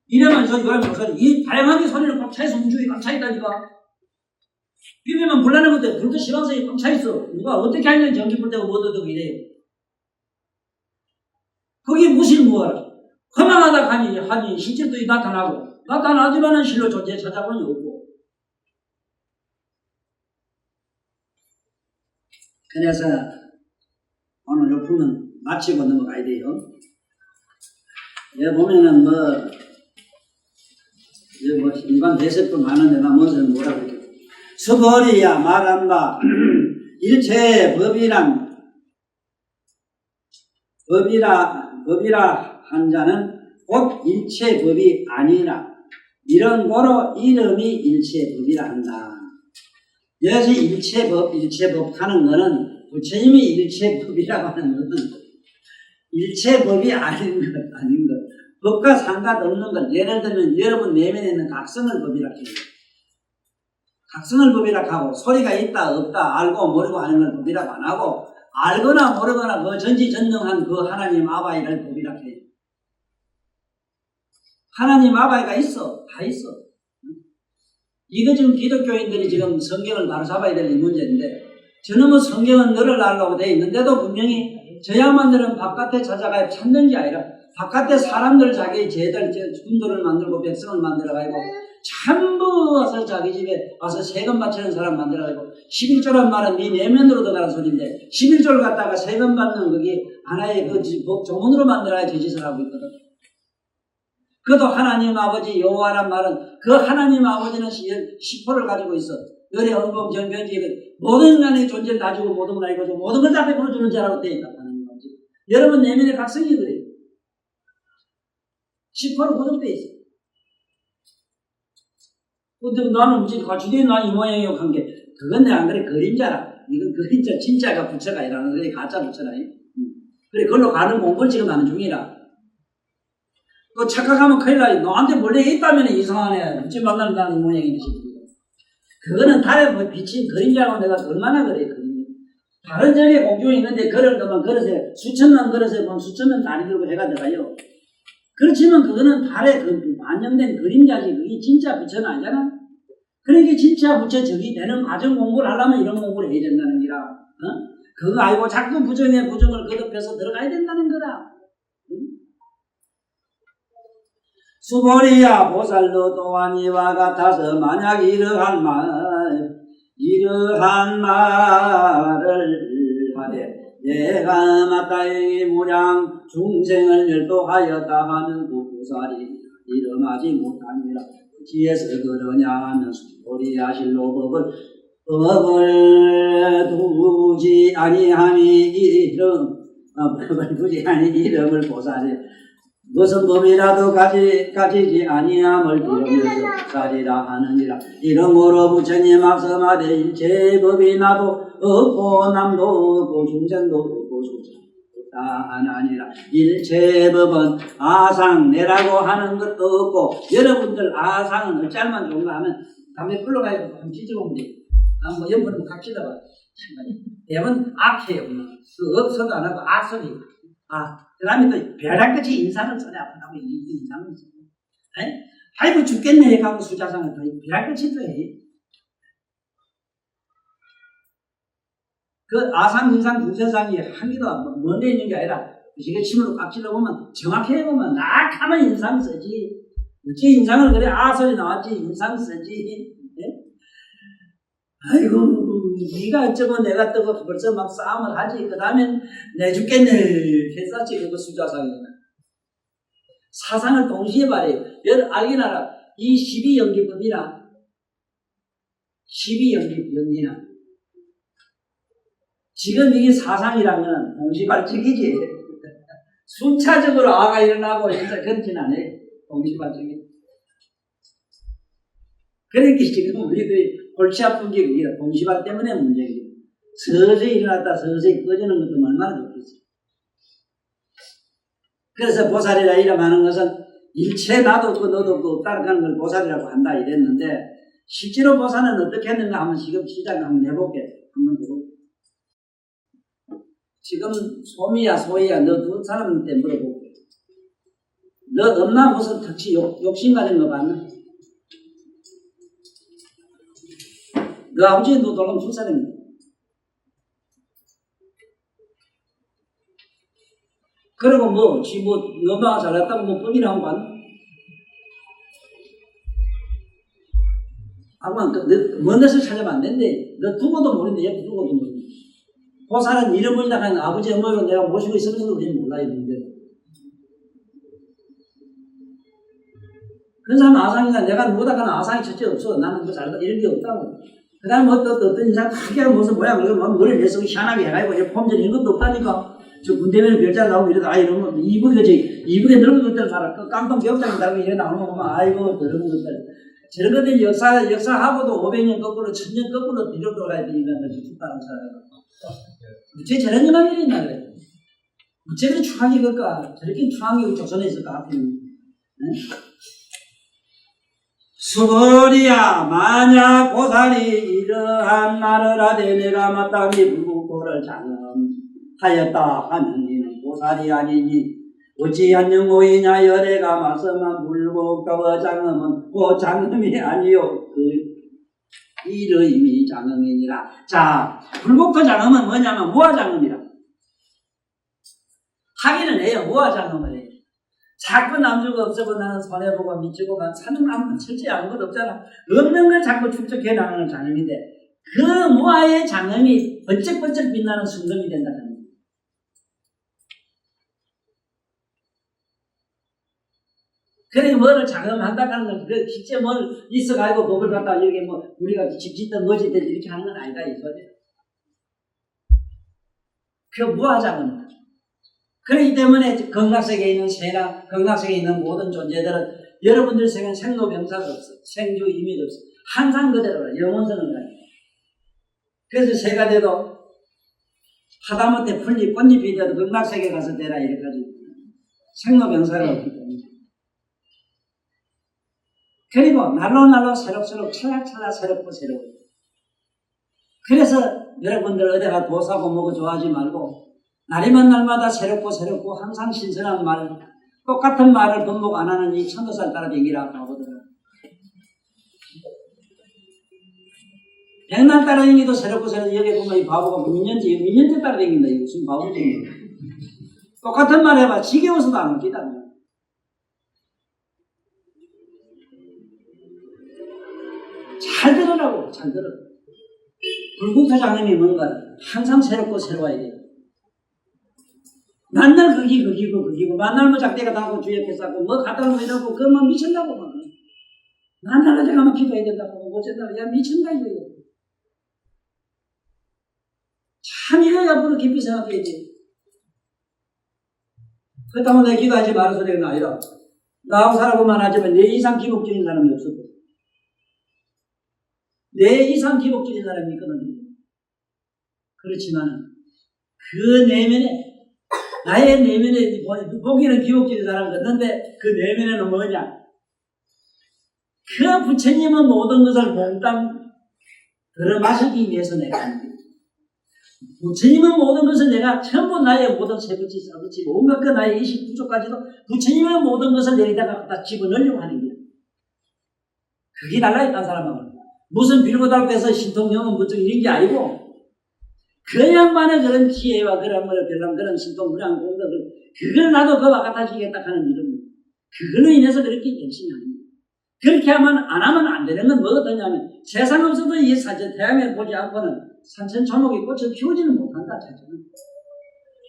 이래만 소리, 저래만 소리. 이 다양하게 소리는 꽉 차 있어. 우주에 꽉 차 있다니까. 비비면 불나는 것도 불도 시방세계에 꽉 차 있어. 누가 어떻게 하면 전기 불 때고 못 얻고 이래요. 거기에 무시를 뭐하라. 허망하다 하니 실제도 나타나지만은 실로 존재 찾아보니 없고. 그래서 오늘 요품은 마치고 넘어가야 돼요. 여기 보면은 일반 대세품 많은데 나 먼저 뭐라 그래. 수벌이야 말한다. 일체의 법이라 한 자는 곧 일체의 법이 아니라 이런 거로 이름이 일체의 법이라 한다. 여기서 일체법 하는 거는 부처님이 일체법이라고 하는 것은 일체법이 아닌 것. 법과 상관없는 것. 예를 들면 여러분 내면에 있는 각성을 법이라고 해요. 각성을 법이라고 하고 소리가 있다 없다 알고 모르고 하는 걸 법이라고 안 하고 알거나 모르거나 그 전지전능한 그 하나님 아바이를 법이라고 해요. 하나님 아바이가 있어. 다 있어. 이거 지금 기독교인들이 지금 성경을 바로 잡아야 될 문제인데 저놈의 성경은 늘어나려고 돼 있는데도 분명히 저 양반들은 바깥에 찾아가야 찾는 게 아니라 바깥에 사람들 자기 제들 군도를 만들고 백성을 만들어가지고 전부 와서 자기 집에 와서 세금 바치는 사람 만들어가지고 11조란 말은 네 내면으로 들어가는 소리인데 11조를 갖다가 세금 받는 그게 하나의 그 조문으로 만들어야 저 짓을 하고 있거든. 그것도 하나님 아버지 여호와란 말은 그 하나님 아버지는 10%를 가지고 있어. 열의 언법 정변지 모든 인간의 존재를 다 주고 모든 걸 알고 모든 걸 다 베풀어 주는 자라고 되어 있다는 거지. 여러분 내면의 각성이 그래요. 10% 고정되어 있어. 근데 나는 이제 가축이 나 이 모양이요 한 게 그건 내가 안 그래 그림자라. 이건 그림자 진짜가 부처가 아니라는 거지 가짜 부처라. 그래 그걸로 가는 공부를 지금 하는 중이라. 그 착각하면 큰일 나. 너한테 원래 있다면 이상하네. 어찌 만난다는 모양인지. 그거는 달에 비친 그림자라고 내가 얼마나 그래 그림자. 다른 점에 공중에 있는데 그럴 거면 그릇에 수천만 그릇에 보면 수천만 다리 들고 해가 들어가요. 그렇지만 그거는 달에 그 반영된 그림자지 그게 진짜 부처는 아니잖아. 그러니까 진짜 부처 적이 되는 과정 공부를 하려면 이런 공부를 해야 된다는 거라. 그거 알고 자꾸 부정에 부정을 거듭해서 들어가야 된다는 거라. 수보리야 보살도 또한 이와 같아서 만약 이러한 말을 하되 내가 마땅히 무량 중생을 열도하였다 하는 그 보살이 일어나지 못하니라. 어찌해서 그러냐 하면 수보리야 실로 법을 두지 아니함이 이름을 보살이 무슨 법이라도 가지지 아니함을 이루면서 보살이라 하느니라. 이러므로 부처님 말씀하되 일체 법이 나도 없고 남도 없고 중생도 없고 중생도 없다 하느니라. 일체 법은 아상 내라고 하는 것도 없고 여러분들 아상은 어쩔만 좋은가 하면 담배 불러 가지고 한번 뒤집어보면 돼. 뭐 옆으로 갑시다 봐. 대부분 악해요. 그 없어도 안 하고 악소리. 그 다음에 또 벼락같이 인상을 써내 아프다고 인상을 써내. 아이고 죽겠네 해가고 수자상을 더 벼락같이 해. 그 아상, 인상, 중세상이 한 개도 먼데 있는 게 아니라 이게 침으로 꽉 찔러보면 정확히 해보면 낙하면 인상 쓰지. 어찌 인상을 그래 소리 나왔지 인상 쓰지. 아이고 네가 어쩌고 내가 어쩌고 벌써 막 싸움을 하지. 그 다음엔 내 죽겠네 했었지. 그거 수자상이나 사상을 동시에 말해요. 여러분 알긴 알아. 이 12연기법이나 12연기나 지금 이게 사상이란 건 동시발적이지. 순차적으로 아가 일어나고 진짜 그렇진 않아요. 동시발적이. 그러니까 지금 우리들이 골치 아픈 게 그게 동시발 때문에 문제예요. 서서히 일어났다 서서히 꺼지는 것도 얼마나 좋겠어요. 그래서 보살이라 이름하는 것은 일체 나도 없고 너도 없고 따라가는 걸 보살이라고 한다 이랬는데 실제로 보살은 어떻게 했는가 하면 지금 시작을 한번 해볼게. 지금 소미야 소희야 너 두 사람한테 물어볼게. 너 엄마 무슨 특히 욕심 가진 거 봤나? 너 아버지 너 돌아오면 두 살인데. 그리고 뭐 엄마가 잘났다고 뭐 뻔이라고 한 거 봤나? 아마 먼 데서 찾아면 안 된대. 너 두고도 모르는데 얘 두고도 모르는데. 보살은 이름을 나가는 아버지 어머니로 내가 모시고 있으면서도 우리는 몰라요. 그런 사람은 아상이가 내가 못하는 아상이 첫째 없어. 나는 그거 잘한다 이런 게 없다고. 그 다음에 어떤 인상 크게 하면 무슨 모양 그거 머리를 내서 희한하게 해가지고 폼전 이런 것도 없다니까. 저 군대면 별자를 나오고 이러다 이런 거 이북에 늙은 것들 봐라. 그 깡통 기억장에 달고 이래 나오는 거 보면 아이고 저런 것들. 저런 것들 역사하고도 500년 거꾸로 1000년 거꾸로 뒤로 돌아야 되니까 죽다는 사람. 어째 저런 일만 일이 있나 그래. 어째 그렇게 추하게 걸까. 저렇게 추하게 조선에 있을까 하필. 수거리야 만약 보살이 이러한 말을 하되 내가 마땅히 불국도를 장엄하였다 하면 이는 보살이 아니니 어찌한 영모이냐 여래가 말씀한 불국도의 장엄은 그 장엄이 아니요 그 이름이 장엄이니라. 자 불국도 장엄은 뭐냐면 무아장엄이라. 하기는 해요. 무아장엄을 해요. 자꾸 남주가 없어고 나는 손해보고 미치고 사는 아무 철저히 아무것도 없잖아. 없는 걸 자꾸 축적해 나가는 장엄인데 그 무아의 장엄이 번쩍번쩍 빛나는 순금이 된다는 거예요. 그래, 뭐를 자금한다는 건, 그, 진짜 뭘 있어가지고 법을 갖다 이렇게 뭐, 우리가 집 짓든 뭐 짓든 이렇게 하는 건 아니다, 이 소리. 그 무화자금. 그렇기 때문에 극락세계에 있는 새나 극락세계에 있는 모든 존재들은 여러분들 생은 생로병사도 없어. 생주 이미도 없어. 항상 그대로라. 영원성을 가지고. 그래서 새가 돼도 하다못해 풀잎, 꽃잎이 돼도 극락세계 가서 되라 이래가지고 생로병사가 없기 때문에. 그리고 날로 새록새록 찰나찰나 새롭고 새로워. 그래서 여러분들 어디가 도사고 뭐고 좋아하지 말고 날이면 날마다 새롭고 항상 신선한 말, 똑같은 말을 반복 안 하는 이 천도살 따라다니라고 하거든요. 백날 따라다니기도 새롭고 여기 보면 이 바보가 민년째 따라다닌다. 이거 무슨 바보지? 똑같은 말 해봐. 지겨워서도 안 웃기다. 잘 들으라고, 잘 들어. 불국토 장님이 뭔가 항상 새롭고 새로워야 돼요. 만날 그기고 만날 뭐 작대가 다고 주에 뺏고 뭐 갖다 놓고 이러고 그만 미친다고 막. 만날 어디 가면 기도해야 된다고 못 된다고. 야 미친다 이거. 참 이거 앞으로 깊이 생각해야지. 그렇다고 내 기도하지 말아 소리가 아니라 나하고 살아보면 하지만 내 이상 기복적인 사람이 없었고 내 이상 기복적인 사람이 있거든요. 그렇지만 그 내면에 나의 내면에 보기는 기복적인 사람이 있는데 그 내면에는 뭐냐? 그 부처님은 모든 것을 몽땅 들어마시기 위해서 내가 합니다. 부처님은 모든 것을 내가 전부 나의 모든 세부치, 사부치, 온갖 그 나의 의식 부족까지도 부처님은 모든 것을 내리다가 갖다 집어넣으려고 하는 거야. 그게 달라있다는 사람하고. 무슨 빌고 달고 해서 신통영은 무슨 이런 게 아니고 그 양반의 그런 지혜와 그런 그런 신통, 그런 공덕, 그걸 나도 그와 같아지겠다 하는 이름. 그걸로 인해서 그렇게 열심히 하는 거야. 그렇게 하면, 안 하면 안 되는 건 뭐거든요? 세상 없어도 이 사전, 태양을 보지 않고는 산천초목이 꽃을 피우지는 못한다, 자체는.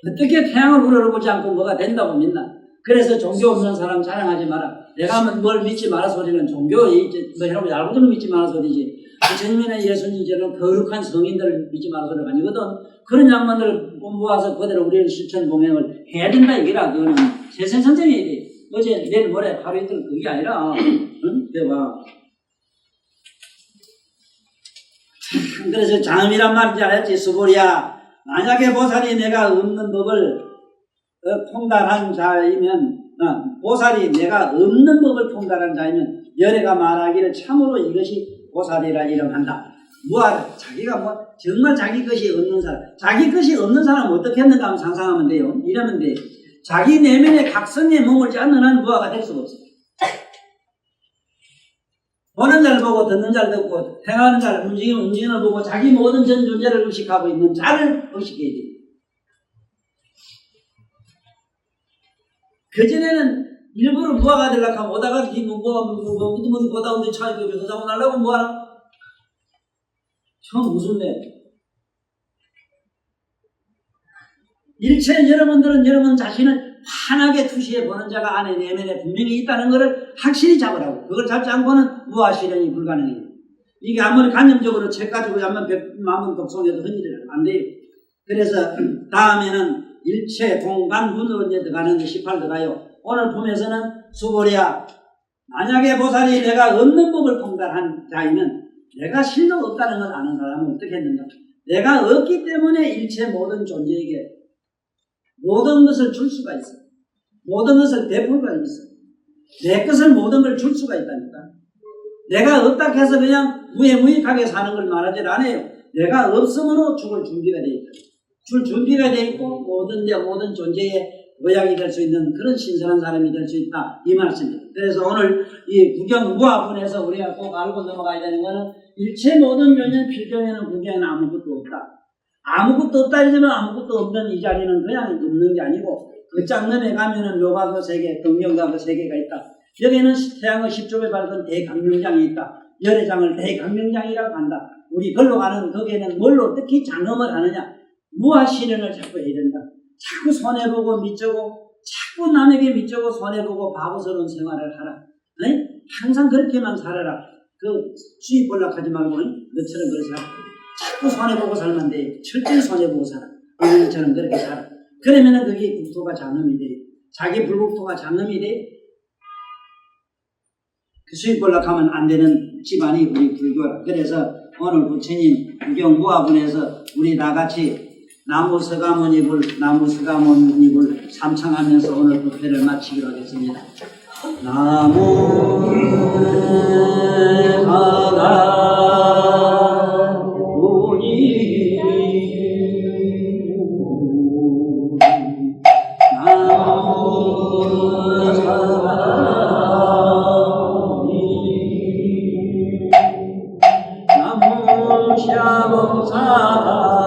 어떻게 태양을 우러러보지 않고 뭐가 된다고 믿나? 그래서 종교 없는 사람 자랑하지 마라. 내가 뭘 믿지 마라 소리는 종교, 뭐 여러분 알고도 믿지 마라 소리지. 부처님이나 예수님 저런 거룩한 성인들을 믿지 마라 소리가 아니거든. 그런 양반들 모아서 그대로 우리는 실천 봉행을 해야 된다, 이거라. 그거는 세상선생이 돼. 어제, 내일 모레 하루 이틀 그게 아니라, 응? 내가. 그래서 장음이란 말인지 알았지, 수고리야. 만약에 보살이 내가 없는 법을 통달한 자이면, 보살이 내가 없는 법을 통달한 자이면, 열애가 말하기를 참으로 이것이 보살이라 이름한다. 자기가 정말 자기 것이 없는 사람. 자기 것이 없는 사람은 어떻게 했는가 하면 상상하면 돼요. 이러면 돼. 자기 내면의 각성에 머물지 않는 한 무아가 될 수가 없어요. 보는 자를 보고 듣는 자를 듣고 행하는 자를 움직이는 걸 보고 자기 모든 전 존재를 의식하고 있는 자를 의식해야 돼요. 그전에는 일부러 무아가 되려고 하면 오다가 무드무드 보다 온데 차이고 그러다 날라고 뭐하나? 처음 무슨데? 일체 여러분들은 여러분 자신을 환하게 투시해 보는 자가 안에 내면에 분명히 있다는 것을 확실히 잡으라고. 그걸 잡지 않고는 무아 실현이 불가능해요. 이게 아무리 간념적으로 책 가지고 마음 독송해도 흔히는 안 돼요. 그래서 다음에는 일체 공간 문으로 이제 들어가는 게 18 들어가요. 오늘 품에서는 수고리야. 만약에 보살이 내가 없는 법을 통달한 자이면 내가 실로 없다는 걸 아는 사람은 어떻게 했는가? 내가 없기 때문에 일체 모든 존재에게 모든 것을 줄 수가 있어. 모든 것을 베풀 수가 있어. 내 것을 모든 걸 줄 수가 있다니까. 내가 없다 해서 그냥 무해무익하게 사는 걸 말하지 않아요. 내가 없으므로 죽을 준비가 되어 있다. 줄 준비가 되어 있고 모든 존재의 모양이 될 수 있는 그런 신선한 사람이 될 수 있다. 이 말씀입니다. 그래서 오늘 이 구경무아분에서 우리가 꼭 알고 넘어가야 되는 것은 일체 모든 요년 필경에는 구경에는 아무것도 없다. 아무것도 없다 이러면 아무것도 없는 이 자리는 그냥 없는 게 아니고 그 짝눈에 가면은 묘가도 세계, 경명가도 세계가 있다. 여기는 태양의 10족에 밝은 대강명장이 있다. 열애장을 대강명장이라고 한다. 우리 걸로 가는 거기에는 뭘로 어떻게 장엄을 하느냐. 무아실현을 자꾸 해야 된다. 자꾸 손해보고 미치고 자꾸 남에게 미치고 손해보고 바보스러운 생활을 하라. 네? 항상 그렇게만 살아라. 그 수입 볼락하지 말고 너처럼 그렇게 살아. 자꾸 손해보고 살면 돼. 철저히 손해보고 살아. 너처럼 그렇게 살아. 그러면은 그게 국토가 장엄이 돼. 자기 불국토가 장엄이 돼. 그 수입 볼락하면 안 되는 집안이 우리 불교라. 그래서 오늘 부처님 무경무화분에서 우리 나같이 나무 서가모니불 삼창하면서 오늘 법회를 마치기로 하겠습니다. 나무 서가모니 나무 서가모니 나무 샤봉사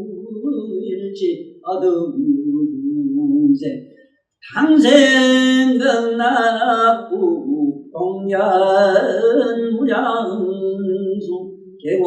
자공너구일지 어둠새 당생등나구 공연무량수 계공